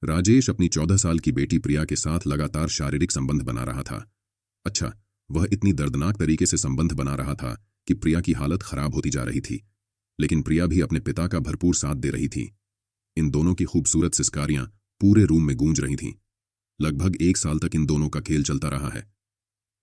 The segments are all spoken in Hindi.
राजेश अपनी 14 साल की बेटी प्रिया के साथ लगातार शारीरिक संबंध बना रहा था। अच्छा, वह इतनी दर्दनाक तरीके से संबंध बना रहा था कि प्रिया की हालत खराब होती जा रही थी, लेकिन प्रिया भी अपने पिता का भरपूर साथ दे रही थी। इन दोनों की खूबसूरत सिसकारियां पूरे रूम में गूंज रही थीं। लगभग 1 साल तक इन दोनों का खेल चलता रहा है,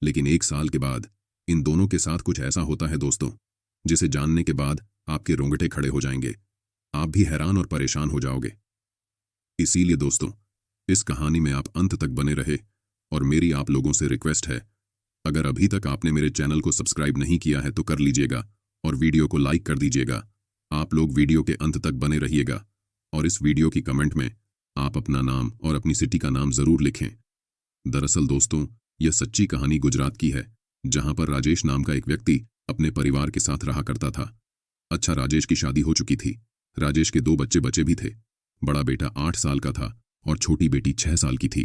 लेकिन 1 साल के बाद इन दोनों के साथ कुछ ऐसा होता है दोस्तों, जिसे जानने के बाद आपके रोंगटे खड़े हो जाएंगे। आप भी हैरान और परेशान हो जाओगे। इसीलिए दोस्तों, इस कहानी में आप अंत तक बने रहे और मेरी आप लोगों से रिक्वेस्ट है, अगर अभी तक आपने मेरे चैनल को सब्सक्राइब नहीं किया है तो कर लीजिएगा और वीडियो को लाइक कर दीजिएगा। आप लोग वीडियो के अंत तक बने रहिएगा और इस वीडियो की कमेंट में आप अपना नाम और अपनी सिटी का नाम जरूर लिखें। दरअसल दोस्तों, यह सच्ची कहानी गुजरात की है, जहां पर राजेश नाम का एक व्यक्ति अपने परिवार के साथ रहा करता था। अच्छा, राजेश की शादी हो चुकी थी। राजेश के 2 बच्चे बचे भी थे। बड़ा बेटा 8 साल का था और छोटी बेटी 6 साल की थी।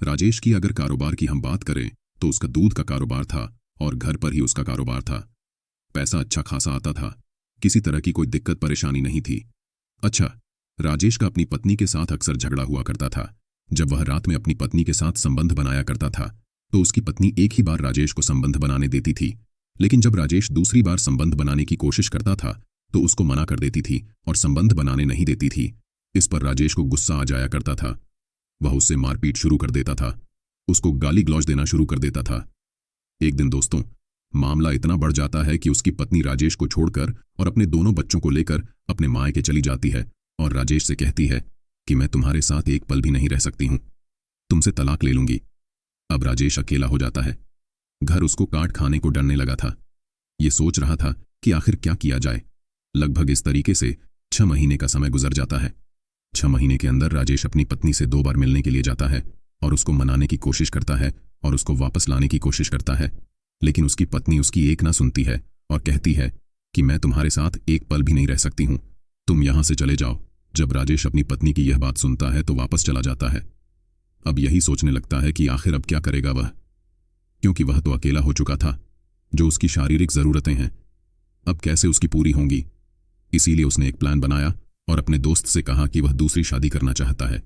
राजेश की अगर कारोबार की हम बात करें तो उसका दूध का कारोबार था और घर पर ही उसका कारोबार था। पैसा अच्छा खासा आता था, किसी तरह की कोई दिक्कत परेशानी नहीं थी। अच्छा, राजेश का अपनी पत्नी के साथ अक्सर झगड़ा हुआ करता था। जब वह रात में अपनी पत्नी के साथ संबंध बनाया करता था तो उसकी पत्नी एक ही बार राजेश को संबंध बनाने देती थी, लेकिन जब राजेश दूसरी बार संबंध बनाने की कोशिश करता था तो उसको मना कर देती थी और संबंध बनाने नहीं देती थी। इस पर राजेश को गुस्सा आ जाया करता था। वह उससे मारपीट शुरू कर देता था, उसको गाली गलौज देना शुरू कर देता था। एक दिन दोस्तों, मामला इतना बढ़ जाता है कि उसकी पत्नी राजेश को छोड़कर और अपने दोनों बच्चों को लेकर अपने मायके चली जाती है और राजेश से कहती है कि मैं तुम्हारे साथ एक पल भी नहीं रह सकती हूं, तुमसे तलाक ले लूंगी। अब राजेश अकेला हो जाता है। घर उसको काट खाने को डरने लगा था। ये सोच रहा था कि आखिर क्या किया जाए। लगभग इस तरीके से 6 महीने का समय गुजर जाता है। 6 महीने के अंदर राजेश अपनी पत्नी से 2 बार मिलने के लिए जाता है और उसको मनाने की कोशिश करता है और उसको वापस लाने की कोशिश करता है, लेकिन उसकी पत्नी उसकी एक ना सुनती है और कहती है कि मैं तुम्हारे साथ एक पल भी नहीं रह सकती हूं, तुम यहां से चले जाओ। जब राजेश अपनी पत्नी की यह बात सुनता है तो वापस चला जाता है। अब यही सोचने लगता है कि आखिर अब क्या करेगा वह, क्योंकि वह तो अकेला हो चुका था। जो उसकी शारीरिक जरूरतें हैं अब कैसे उसकी पूरी होंगी। इसीलिए उसने एक प्लान बनाया और अपने दोस्त से कहा कि वह दूसरी शादी करना चाहता है।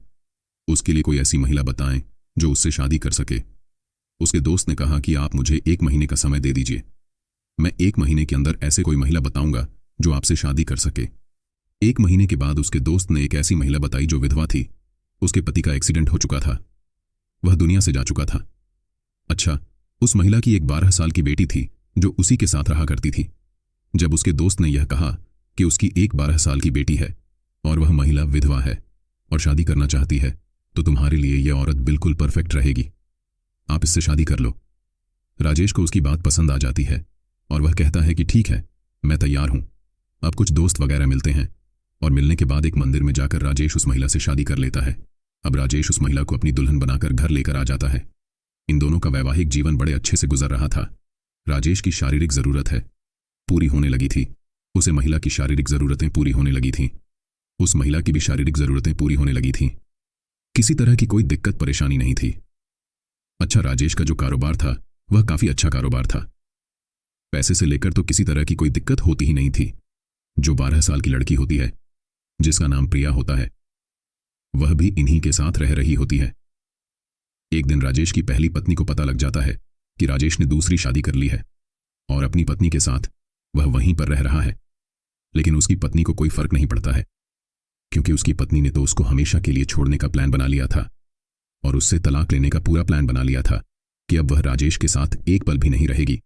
उसके लिए कोई ऐसी महिला बताएं जो उससे शादी कर सके। उसके दोस्त ने कहा कि आप मुझे 1 महीने का समय दे दीजिए, मैं 1 महीने के अंदर ऐसे कोई महिला बताऊंगा जो आपसे शादी कर सके। 1 महीने के बाद उसके दोस्त ने एक ऐसी महिला बताई जो विधवा थी। उसके पति का एक्सीडेंट हो चुका था, वह दुनिया से जा चुका था। अच्छा, उस महिला की एक 12 साल की बेटी थी जो उसी के साथ रहा करती थी। जब उसके दोस्त ने यह कहा कि उसकी एक 12 साल की बेटी है और वह महिला विधवा है और शादी करना चाहती है, तो तुम्हारे लिए यह औरत बिल्कुल परफेक्ट रहेगी, आप इससे शादी कर लो। राजेश को उसकी बात पसंद आ जाती है और वह कहता है कि ठीक है, मैं तैयार हूं। अब कुछ दोस्त वगैरह मिलते हैं और मिलने के बाद एक मंदिर में जाकर राजेश उस महिला से शादी कर लेता है। अब राजेश उस महिला को अपनी दुल्हन बनाकर घर लेकर आ जाता है। इन दोनों का वैवाहिक जीवन बड़े अच्छे से गुजर रहा था। राजेश की शारीरिक जरूरत है पूरी होने लगी थी, उसे महिला की शारीरिक जरूरतें पूरी होने लगी थीं। उस महिला की भी शारीरिक जरूरतें पूरी होने लगी थीं। किसी तरह की कोई दिक्कत परेशानी नहीं थी। अच्छा, राजेश का जो कारोबार था वह काफी अच्छा कारोबार था। पैसे से लेकर तो किसी तरह की कोई दिक्कत होती ही नहीं थी। जो 12 साल की लड़की होती है जिसका नाम प्रिया होता है, वह भी इन्हीं के साथ रह रही होती है। एक दिन राजेश की पहली पत्नी को पता लग जाता है कि राजेश ने दूसरी शादी कर ली है और अपनी पत्नी के साथ वह वहीं पर रह रहा है। लेकिन उसकी पत्नी को कोई फर्क नहीं पड़ता है, क्योंकि उसकी पत्नी ने तो उसको हमेशा के लिए छोड़ने का प्लान बना लिया था और उससे तलाक लेने का पूरा प्लान बना लिया था कि अब वह राजेश के साथ एक पल भी नहीं रहेगी,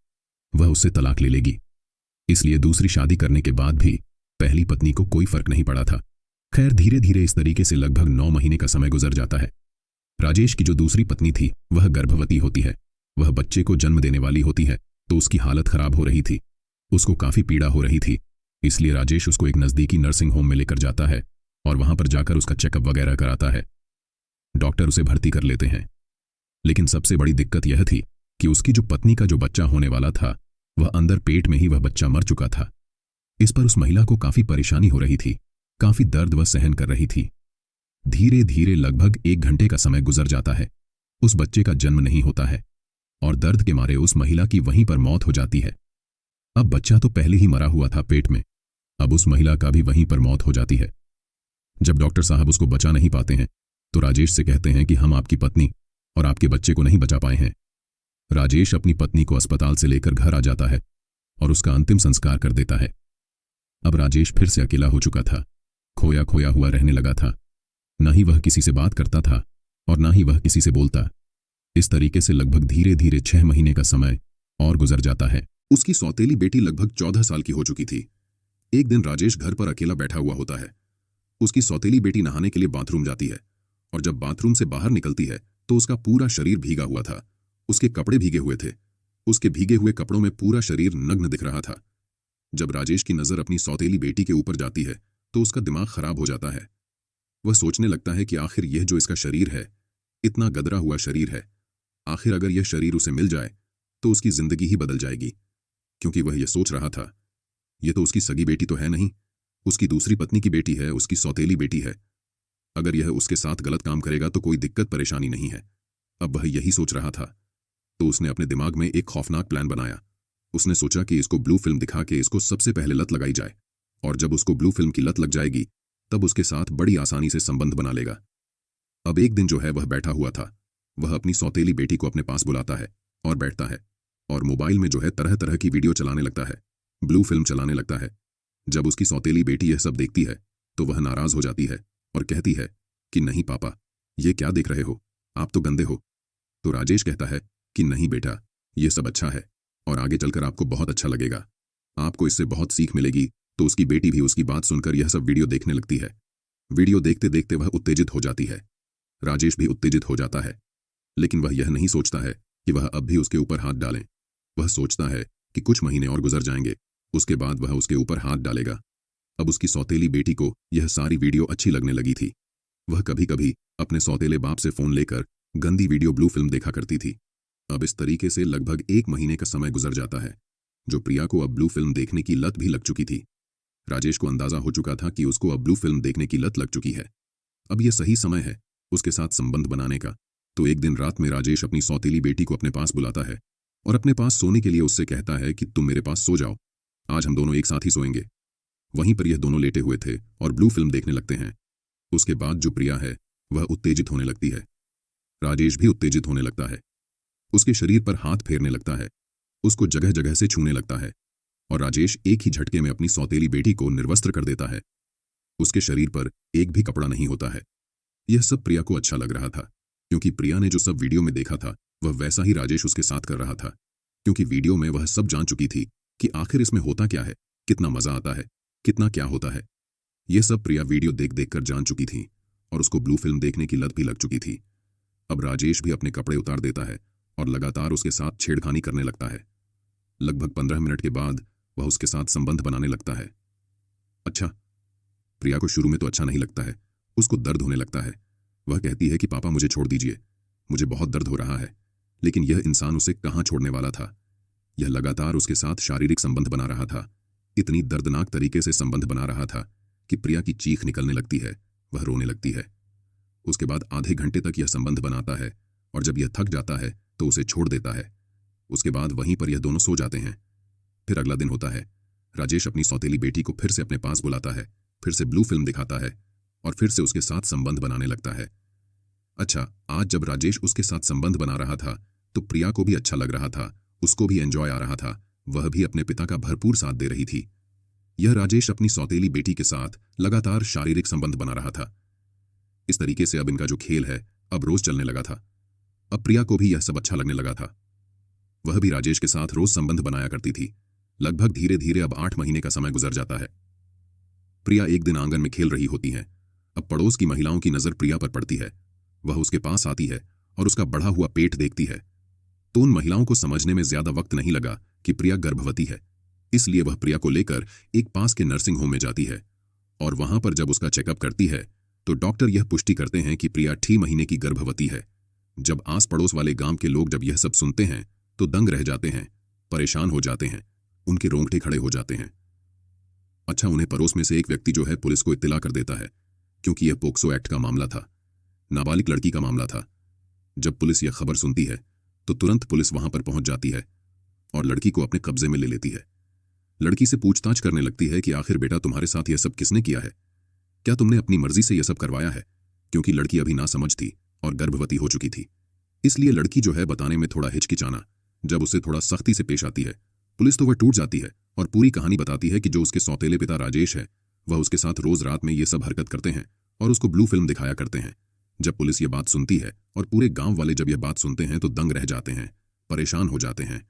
वह उससे तलाक ले लेगी। इसलिए दूसरी शादी करने के बाद भी पहली पत्नी को कोई फर्क नहीं पड़ा था। खैर, धीरे धीरे इस तरीके से लगभग 9 महीने का समय गुजर जाता है। राजेश की जो दूसरी पत्नी थी वह गर्भवती होती है, वह बच्चे को जन्म देने वाली होती है, तो उसकी हालत खराब हो रही थी, उसको काफी पीड़ा हो रही थी। इसलिए राजेश उसको एक नजदीकी नर्सिंग होम में लेकर जाता है और वहां पर जाकर उसका चेकअप वगैरह कराता है। डॉक्टर उसे भर्ती कर लेते हैं। लेकिन सबसे बड़ी दिक्कत यह थी कि उसकी जो पत्नी का जो बच्चा होने वाला था वह अंदर पेट में ही वह बच्चा मर चुका था। इस पर उस महिला को काफी परेशानी हो रही थी, काफी दर्द वह सहन कर रही थी। धीरे धीरे लगभग 1 घंटे का समय गुजर जाता है। उस बच्चे का जन्म नहीं होता है और दर्द के मारे उस महिला की वहीं पर मौत हो जाती है। अब बच्चा तो पहले ही मरा हुआ था पेट में, अब उस महिला का भी वहीं पर मौत हो जाती है। जब डॉक्टर साहब उसको बचा नहीं पाते हैं तो राजेश से कहते हैं कि हम आपकी पत्नी और आपके बच्चे को नहीं बचा पाए हैं। राजेश अपनी पत्नी को अस्पताल से लेकर घर आ जाता है और उसका अंतिम संस्कार कर देता है। अब राजेश फिर से अकेला हो चुका था, खोया खोया हुआ रहने लगा था। न ही वह किसी से बात करता था और न ही वह किसी से बोलता। इस तरीके से लगभग धीरे धीरे 6 महीने का समय और गुजर जाता है। उसकी सौतेली बेटी लगभग 14 साल की हो चुकी थी। एक दिन राजेश घर पर अकेला बैठा हुआ होता है। उसकी सौतेली बेटी नहाने के लिए बाथरूम जाती है और जब बाथरूम से बाहर निकलती है तो उसका पूरा शरीर भीगा हुआ था। उसके कपड़े भीगे हुए थे। उसके भीगे हुए कपड़ों में पूरा शरीर नग्न दिख रहा था। जब राजेश की नजर अपनी सौतेली बेटी के ऊपर जाती है तो उसका दिमाग खराब हो जाता है। वह सोचने लगता है कि आखिर यह जो इसका शरीर है, इतना गदरा हुआ शरीर है, आखिर अगर यह शरीर उसे मिल जाए तो उसकी जिंदगी ही बदल जाएगी। क्योंकि वह यह सोच रहा था, यह तो उसकी सगी बेटी तो है नहीं, उसकी दूसरी पत्नी की बेटी है, उसकी सौतेली बेटी है। अगर यह उसके साथ गलत काम करेगा तो कोई दिक्कत परेशानी नहीं है। अब वह यही सोच रहा था तो उसने अपने दिमाग में एक खौफनाक प्लान बनाया। उसने सोचा कि इसको ब्लू फिल्म दिखा के इसको सबसे पहले लत लगाई जाए और जब उसको ब्लू फिल्म की लत लग जाएगी तब उसके साथ बड़ी आसानी से संबंध बना लेगा। अब एक दिन जो है वह बैठा हुआ था। वह अपनी सौतेली बेटी को अपने पास बुलाता है और बैठता है और मोबाइल में जो है तरह तरह की वीडियो चलाने लगता है, ब्लू फिल्म चलाने लगता है। जब उसकी सौतेली बेटी यह सब देखती है तो वह नाराज हो जाती है और कहती है कि नहीं पापा, ये क्या देख रहे हो, आप तो गंदे हो। तो राजेश कहता है कि नहीं बेटा, ये सब अच्छा है और आगे चलकर आपको बहुत अच्छा लगेगा, आपको इससे बहुत सीख मिलेगी। तो उसकी बेटी भी उसकी बात सुनकर यह सब वीडियो देखने लगती है। वीडियो देखते देखते वह उत्तेजित हो जाती है। राजेश भी उत्तेजित हो जाता है, लेकिन वह यह नहीं सोचता है कि वह अब भी उसके ऊपर हाथ डालें। वह सोचता है कि कुछ महीने और गुजर जाएंगे, उसके बाद वह उसके ऊपर हाथ डालेगा। अब उसकी सौतेली बेटी को यह सारी वीडियो अच्छी लगने लगी थी। वह कभी कभी अपने सौतेले बाप से फोन लेकर गंदी वीडियो ब्लू फिल्म देखा करती थी। अब इस तरीके से लगभग 1 महीने का समय गुजर जाता है, जो प्रिया को अब ब्लू फिल्म देखने की लत भी लग चुकी थी। राजेश को अंदाजा हो चुका था कि उसको अब ब्लू फिल्म देखने की लत लग चुकी है। अब यह सही समय है उसके साथ संबंध बनाने का। तो एक दिन रात में राजेश अपनी सौतेली बेटी को अपने पास बुलाता है और अपने पास सोने के लिए उससे कहता है कि तुम मेरे पास सो जाओ, आज हम दोनों एक साथ ही सोएंगे। वहीं पर यह दोनों लेटे हुए थे और ब्लू फिल्म देखने लगते हैं। उसके बाद जो प्रिया है वह उत्तेजित होने लगती है। राजेश भी उत्तेजित होने लगता है। उसके शरीर पर हाथ फेरने लगता है, उसको जगह जगह से छूने लगता है और राजेश एक ही झटके में अपनी सौतेली बेटी को निर्वस्त्र कर देता है। उसके शरीर पर एक भी कपड़ा नहीं होता है। यह सब प्रिया को अच्छा लग रहा था, क्योंकि प्रिया ने जो सब वीडियो में देखा था वह वैसा ही राजेश उसके साथ कर रहा था। क्योंकि वीडियो में वह सब जान चुकी थी कि आखिर इसमें होता क्या है, कितना मजा आता है, कितना क्या होता है। यह सब प्रिया वीडियो देख देख कर जान चुकी थी और उसको ब्लू फिल्म देखने की लत भी लग चुकी थी। अब राजेश भी अपने कपड़े उतार देता है और लगातार उसके साथ छेड़खानी करने लगता है। लगभग 15 मिनट के बाद वह उसके साथ संबंध बनाने लगता है। अच्छा, प्रिया को शुरू में तो अच्छा नहीं लगता है, उसको दर्द होने लगता है। वह कहती है कि पापा मुझे छोड़ दीजिए, मुझे बहुत दर्द हो रहा है। लेकिन यह इंसान उसे कहाँ छोड़ने वाला था। यह लगातार उसके साथ शारीरिक संबंध बना रहा था। इतनी दर्दनाक तरीके से संबंध बना रहा था कि प्रिया की चीख निकलने लगती है, वह रोने लगती है। उसके बाद आधे घंटे तक यह संबंध बनाता है और जब यह थक जाता है तो उसे छोड़ देता है। उसके बाद वहीं पर यह दोनों सो जाते हैं। फिर अगला दिन होता है। राजेश अपनी सौतेली बेटी को फिर से अपने पास बुलाता है, फिर से ब्लू फिल्म दिखाता है और फिर से उसके साथ संबंध बनाने लगता है। अच्छा, आज जब राजेश उसके साथ संबंध बना रहा था तो प्रिया को भी अच्छा लग रहा था, उसको भी एंजॉय आ रहा था। वह भी अपने पिता का भरपूर साथ दे रही थी। यह राजेश अपनी सौतेली बेटी के साथ लगातार शारीरिक संबंध बना रहा था। इस तरीके से अब इनका जो खेल है अब रोज चलने लगा था। अब प्रिया को भी यह सब अच्छा लगने लगा था। वह भी राजेश के साथ रोज संबंध बनाया करती थी। लगभग धीरे धीरे अब 8 महीने का समय गुजर जाता है। प्रिया एक दिन आंगन में खेल रही होती है। अब पड़ोस की महिलाओं की नजर प्रिया पर पड़ती है। वह उसके पास आती है और उसका बढ़ा हुआ पेट देखती है। तो उन महिलाओं को समझने में ज्यादा वक्त नहीं लगा कि प्रिया गर्भवती है। इसलिए वह प्रिया को लेकर एक पास के नर्सिंग होम में जाती है और वहां पर जब उसका चेकअप करती है तो डॉक्टर यह पुष्टि करते हैं कि प्रिया 6 महीने की गर्भवती है। जब आस पड़ोस वाले गांव के लोग जब यह सब सुनते हैं तो दंग रह जाते हैं, परेशान हो जाते हैं, उनके रोंगटे खड़े हो जाते हैं। अच्छा, उन्हें पड़ोस में से एक व्यक्ति जो है पुलिस को इत्तला कर देता है, क्योंकि यह पोक्सो एक्ट का मामला था, नाबालिग लड़की का मामला था। जब पुलिस यह खबर सुनती है तो तुरंत पुलिस वहां पर पहुंच जाती है और लड़की को अपने कब्जे में ले लेती है। लड़की से पूछताछ करने लगती है कि आखिर बेटा तुम्हारे साथ यह सब किसने किया है, क्या तुमने अपनी मर्जी से यह सब करवाया है, क्योंकि लड़की अभी नासमझ थी और गर्भवती हो चुकी थी। इसलिए लड़की जो है बताने में थोड़ा हिचकिचाना, जब उसे थोड़ा सख्ती से पेश आती है पुलिस तो वह टूट जाती है और पूरी कहानी बताती है कि जो उसके सौतेले पिता राजेश है वह उसके साथ रोज रात में ये सब हरकत करते हैं और उसको ब्लू फिल्म दिखाया करते हैं। जब पुलिस ये बात सुनती है और पूरे गांव वाले जब यह बात सुनते हैं तो दंग रह जाते हैं, परेशान हो जाते हैं,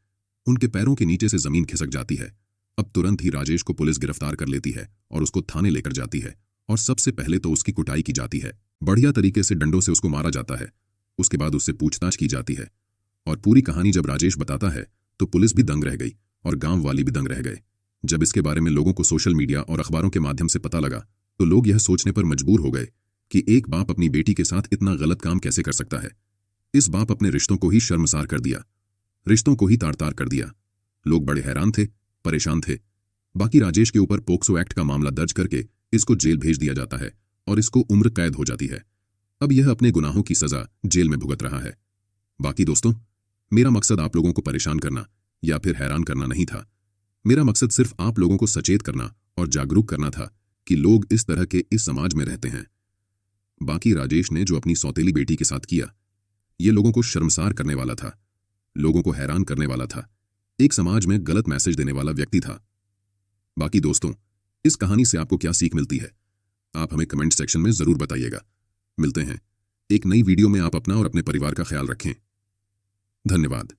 उनके पैरों के नीचे से जमीन खिसक जाती है। अब तुरंत ही राजेश को पुलिस गिरफ्तार कर लेती है और उसको थाने लेकर जाती है और सबसे पहले तो उसकी कुटाई की जाती है, बढ़िया तरीके से डंडों से उसको मारा जाता है। उसके बाद उससे पूछताछ की जाती है और पूरी कहानी जब राजेश बताता है तो पुलिस भी दंग रह गई और गांव वाले भी दंग रह गए। जब इसके बारे में लोगों को सोशल मीडिया और अखबारों के माध्यम से पता लगा तो लोग यह सोचने पर मजबूर हो गए कि एक बाप अपनी बेटी के साथ इतना गलत काम कैसे कर सकता है। इस बाप अपने रिश्तों को ही शर्मसार कर दिया, रिश्तों को ही तार-तार कर दिया। लोग बड़े हैरान थे, परेशान थे। बाकी राजेश के ऊपर पोक्सो एक्ट का मामला दर्ज करके इसको जेल भेज दिया जाता है और इसको उम्र कैद हो जाती है। अब यह अपने गुनाहों की सजा जेल में भुगत रहा है। बाकी दोस्तों, मेरा मकसद आप लोगों को परेशान करना या फिर हैरान करना नहीं था। मेरा मकसद सिर्फ आप लोगों को सचेत करना और जागरूक करना था कि लोग इस तरह के इस समाज में रहते हैं। बाकी राजेश ने जो अपनी सौतेली बेटी के साथ किया, ये लोगों को शर्मसार करने वाला था, लोगों को हैरान करने वाला था, एक समाज में गलत मैसेज देने वाला व्यक्ति था। बाकी दोस्तों, इस कहानी से आपको क्या सीख मिलती है, आप हमें कमेंट सेक्शन में जरूर बताइएगा। मिलते हैं एक नई वीडियो में। आप अपना और अपने परिवार का ख्याल रखें। धन्यवाद।